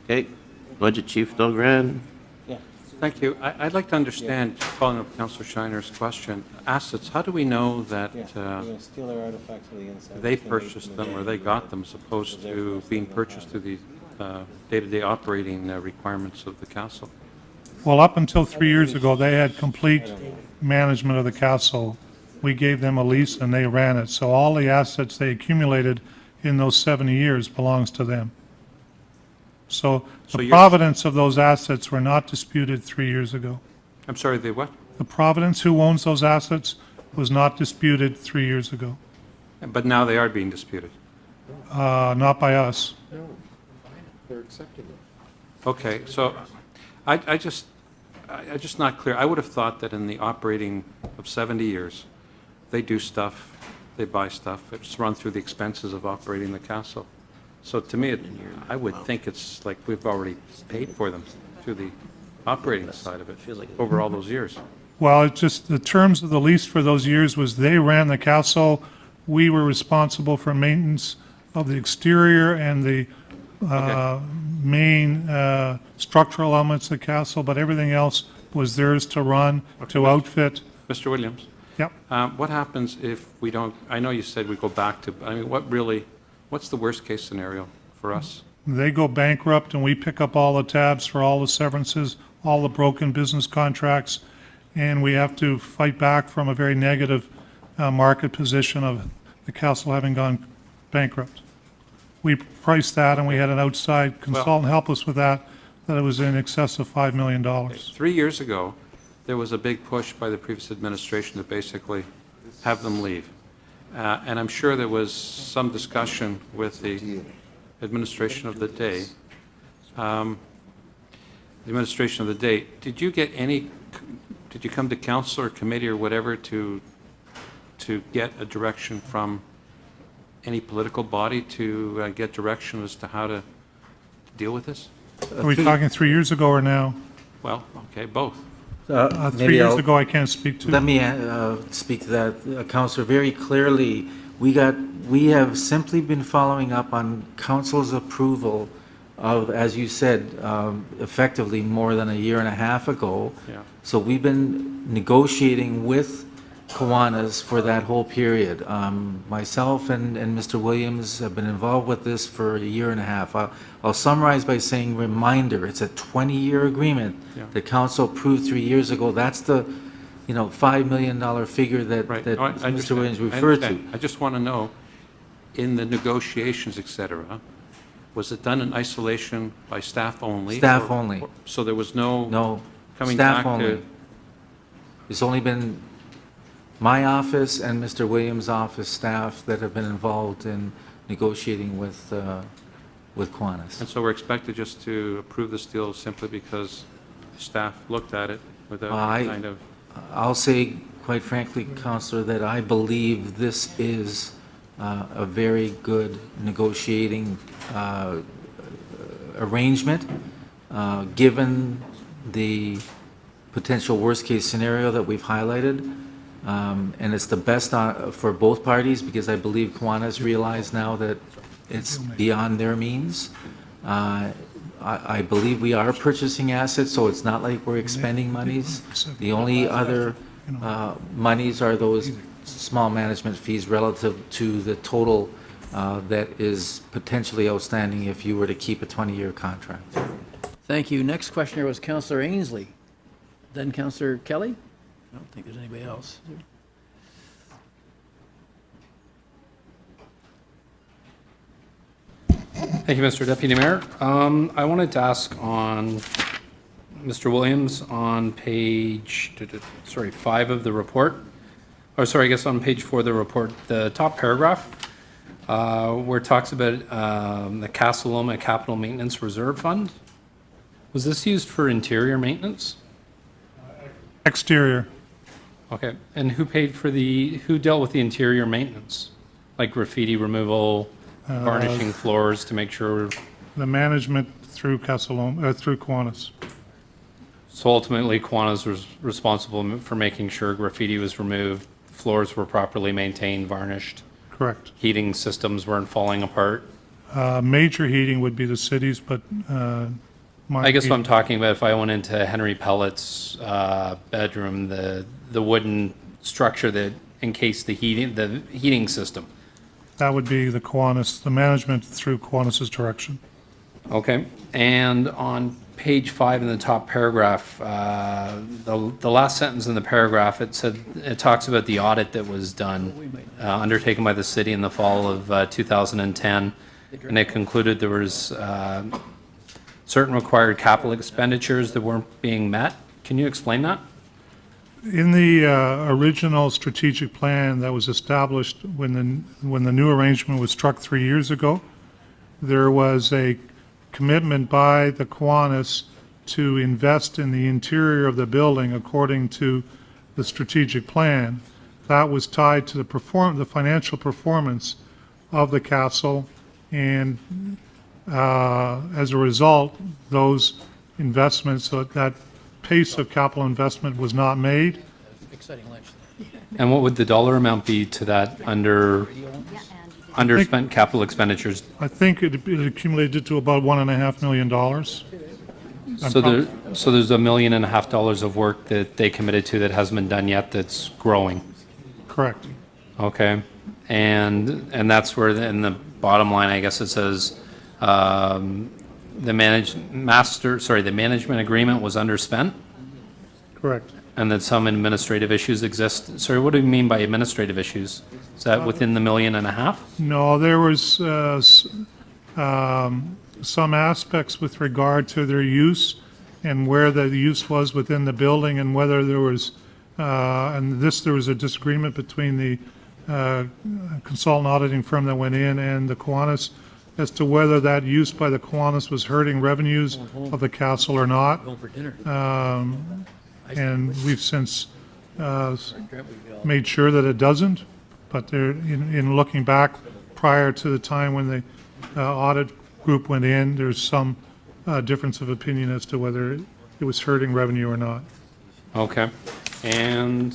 Okay, Budget Chief Delgran. Thank you. I'd like to understand, following up Councillor Shiner's question, assets, how do we know that Steal their artifacts of the inside. they purchased them or they got them as opposed to being purchased through the day-to-day operating requirements of the castle? Well, up until 3 years ago, they had complete management of the castle. We gave them a lease and they ran it. So all the assets they accumulated in those 70 years belongs to them. So the provenance of those assets were not disputed 3 years ago. I'm sorry, they what? The provenance who owns those assets was not disputed 3 years ago. But now they are being disputed. Not by us. They're accepting it. Okay, so I just not clear. I would have thought that in the operating of 70 years, they do stuff, they buy stuff, it's run through the expenses of operating the castle. So to me, I would think it's like we've already paid for them through the operating side of it over all those years. Well, it's just the terms of the lease for those years was they ran the castle. We were responsible for maintenance of the exterior and the main structural elements of the castle, but everything else was theirs to run, to outfit. Mr. Williams? Yep. What happens if we don't, I know you said we go back to, I mean, what's the worst case scenario for us? They go bankrupt and we pick up all the tabs for all the severances, all the broken business contracts, and we have to fight back from a very negative market position of the castle having gone bankrupt. We priced that and we had an outside consultant help us with that it was in excess of $5 million. 3 years ago, there was a big push by the previous administration to basically have them leave. And I'm sure there was some discussion with the administration of the day. Did you get any, did you come to council or committee or whatever to get a direction from any political body to get direction as to how to deal with this? Are we talking 3 years ago or now? Well, okay, both. 3 years ago, I can't speak to. Let me speak to that, Councillor. Very clearly, we have simply been following up on council's approval of, as you said, effectively more than a year and a half ago. Yeah. So we've been negotiating with Kiwanis for that whole period. Myself and Mr. Williams have been involved with this for a year and a half. I'll summarize by saying, reminder, it's a 20-year agreement that council approved 3 years ago. That's the, $5 million figure that, Right. that No, I Mr. understand. Williams I referred to. understand. I just want to know, in the negotiations, et cetera, was it done in isolation by staff only? Staff only. So there was no No, coming staff back only. to... It's only been my office and Mr. Williams' office staff that have been involved in negotiating with Kiwanis. And so we're expected just to approve this deal simply because staff looked at it without kind of... I'll say, quite frankly, Councillor, that I believe this is a very good negotiating arrangement, given the potential worst-case scenario that we've highlighted. And it's the best for both parties, because I believe Kiwanis realize now that it's beyond their means. I believe we are purchasing assets, so it's not like we're expending monies. The only other monies are those small management fees relative to the total that is potentially outstanding if you were to keep a 20-year contract. Thank you. Next questioner was Councillor Ainsley. Then Councillor Kelly. I don't think there's anybody else. Thank you, Mr. Deputy Mayor. I wanted to ask on Mr. Williams on page, 5 of the report. Or sorry, I guess on page 4 of the report, the top paragraph where it talks about the Casa Loma Capital Maintenance Reserve Fund. Was this used for interior maintenance? Exterior. Okay, and who paid for who dealt with the interior maintenance? Like graffiti removal, varnishing floors to make sure? The management through Casa Loma, through Kiwanis. So ultimately, Kiwanis was responsible for making sure graffiti was removed, floors were properly maintained, varnished. Correct. Heating systems weren't falling apart. Major heating would be the cities, but minor I guess what I'm heating- talking about, if I went into Henry Pellet's bedroom, the wooden structure that encased the heating system. that would be the Kiwanis, the management through Kiwanis's direction. Okay, and on page 5 in the top paragraph, the last sentence in the paragraph, it talks about the audit that was done, undertaken by the city in the fall of 2010, and it concluded there was certain required capital expenditures that weren't being met. Can you explain that? In the original strategic plan that was established when the new arrangement was struck 3 years ago, there was a commitment by the Kiwanis to invest in the interior of the building according to the strategic plan. That was tied to the financial performance of the castle, and as a result, those investments, that pace of capital investment was not made. Exciting lunch. And what would the dollar amount be to that underspent capital expenditures? I think it accumulated to about $1.5 million. So there's $1.5 million of work that they committed to that hasn't been done yet that's growing. Correct. Okay, and that's where in the bottom line, I guess it says, the management agreement was underspent, Correct. and that some administrative issues exist. Sorry, what do you mean by administrative issues? Is that within the $1.5 million? No, there was some aspects with regard to their use and where the use was within the building, and whether there was, there was a disagreement between the consultant auditing firm that went in and the Kiwanis as to whether that use by the Kiwanis was hurting revenues of the castle or not. Going for dinner. And we've since made sure that it doesn't. But there, in looking back prior to the time when the audit group went in, there's some difference of opinion as to whether it was hurting revenue or not. Okay, and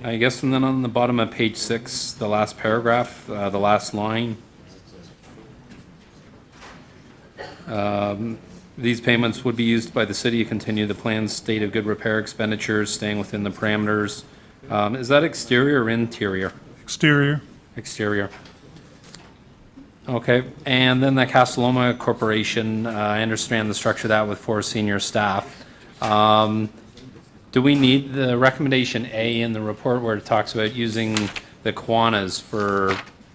I guess, and then on the bottom of page 6, the last paragraph, the last line. These payments would be used by the city to continue the planned state of good repair expenditures, staying within the parameters. Is that exterior or interior? Exterior. Exterior. Okay, and then the Casa Loma Corporation, I understand the structure of that with 4 senior staff. Do we need the recommendation A in the report where it talks about using the Kiwanis for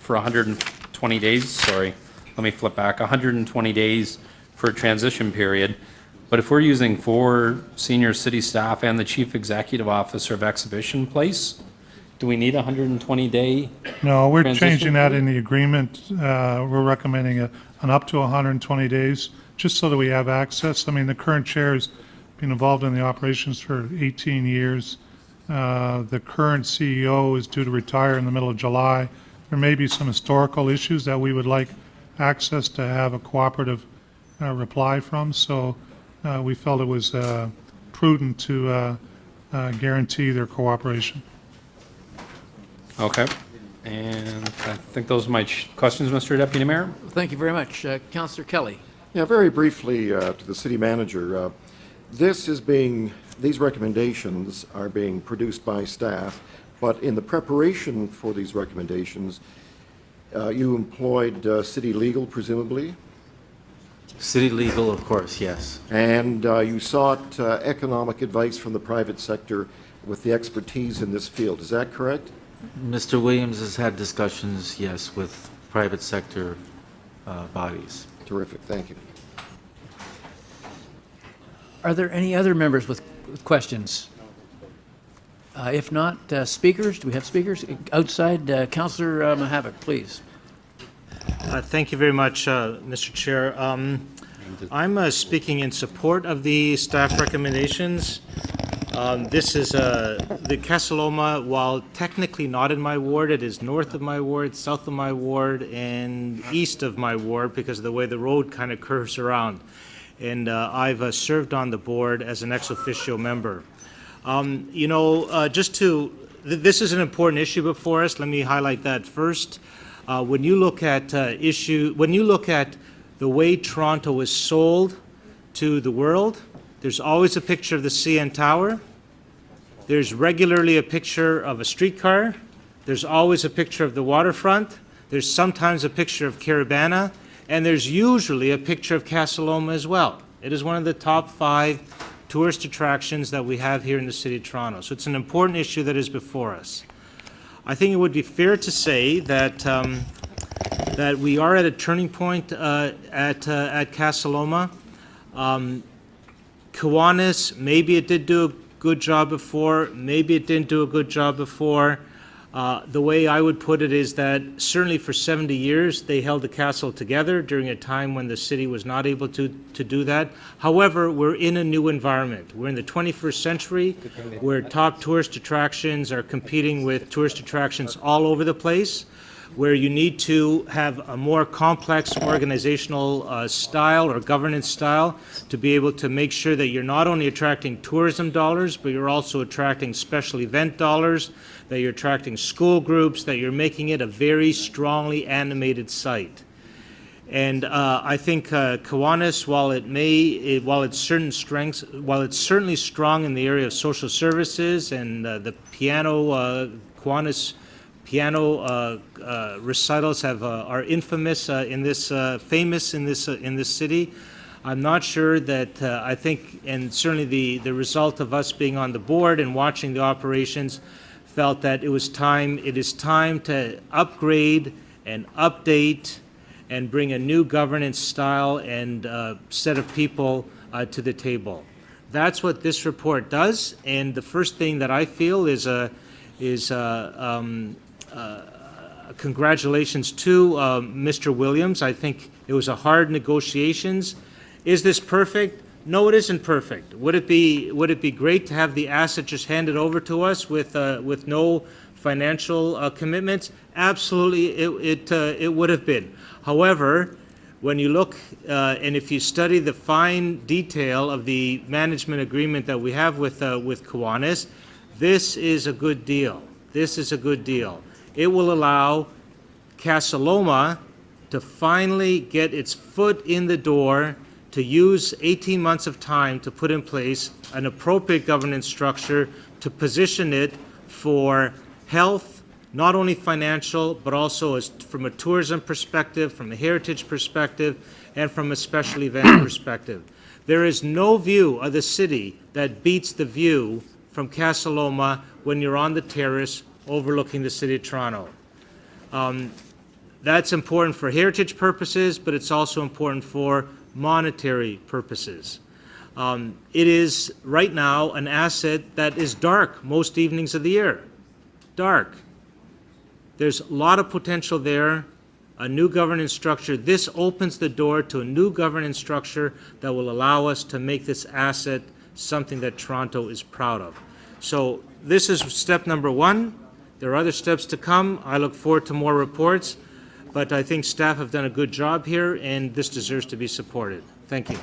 120 days? Sorry, let me flip back. 120 days for a transition period. But if we're using 4 senior city staff and the chief executive officer of Exhibition Place, do we need a 120-day? No, we're Transition changing that period? in the agreement. We're recommending an up to 120 days, just so that we have access. I mean, the current chair's been involved in the operations for 18 years. The current CEO is due to retire in the middle of July. There may be some historical issues that we would like access to have a cooperative reply from, so we felt it was prudent to guarantee their cooperation. Okay, and I think those are my questions, Mr. Deputy Mayor. Thank you very much. Councillor Kelly. Yeah, very briefly to the city manager. These recommendations are being produced by staff, but in the preparation for these recommendations, you employed city legal, presumably, City legal, of course, yes. and you sought economic advice from the private sector with the expertise in this field. Is that correct? Mr. Williams has had discussions, yes, with private sector bodies. Terrific, thank you. Are there any other members with questions? If not, speakers, do we have speakers? Outside, Councillor Mahavik, please. Thank you very much, Mr. Chair. I'm speaking in support of the staff recommendations. This is the Casa Loma, while technically not in my ward, it is north of my ward, south of my ward, and east of my ward because of the way the road kind of curves around. And I've served on the board as an ex officio member. Just to this is an important issue before us. Let me highlight that first. When you look at the way Toronto is sold to the world, there's always a picture of the CN Tower. There's regularly a picture of a streetcar. There's always a picture of the waterfront. There's sometimes a picture of Caribana, and there's usually a picture of Casa Loma as well. It is one of the top 5 tourist attractions that we have here in the city of Toronto. So it's an important issue that is before us. I think it would be fair to say that that we are at a turning point at Casa Loma. Kiwanis, maybe it did do a good job before, maybe it didn't do a good job before. The way I would put it is that certainly for 70 years they held the castle together during a time when the city was not able to do that. However, we're in a new environment. We're in the 21st century where top tourist attractions are competing with tourist attractions all over the place, where you need to have a more complex organizational style or governance style to be able to make sure that you're not only attracting tourism dollars, but you're also attracting special event dollars, that you're attracting school groups, that you're making it a very strongly animated site. And I think Kiwanis, while it's certainly strong in the area of social services and the Kiwanis piano recitals are infamous famous in this city. I'm not sure that I think, and certainly the result of us being on the board and watching the operations, felt that it is time to upgrade and update and bring a new governance style and set of people to the table. That's what this report does, and the first thing that I feel is congratulations to Mr. Williams. I think it was a hard negotiations. Is this perfect? No, it isn't perfect. Would it be great to have the asset just handed over to us with no financial commitments? Absolutely, it would have been. However, when you look and if you study the fine detail of the management agreement that we have with Kiwanis, this is a good deal. This is a good deal. It will allow Casa Loma to finally get its foot in the door, to use 18 months of time to put in place an appropriate governance structure to position it for health, not only financial, but also from a tourism perspective, from a heritage perspective, and from a special event perspective. There is no view of the city that beats the view from Casa Loma when you're on the terrace overlooking the city of Toronto. That's important for heritage purposes, but it's also important for monetary purposes. It is right now an asset that is dark most evenings of the year. Dark. There's a lot of potential there, a new governance structure. This opens the door to a new governance structure that will allow us to make this asset something that Toronto is proud of. So this is step number 1. There are other steps to come. I look forward to more reports, but I think staff have done a good job here, and this deserves to be supported. Thank you.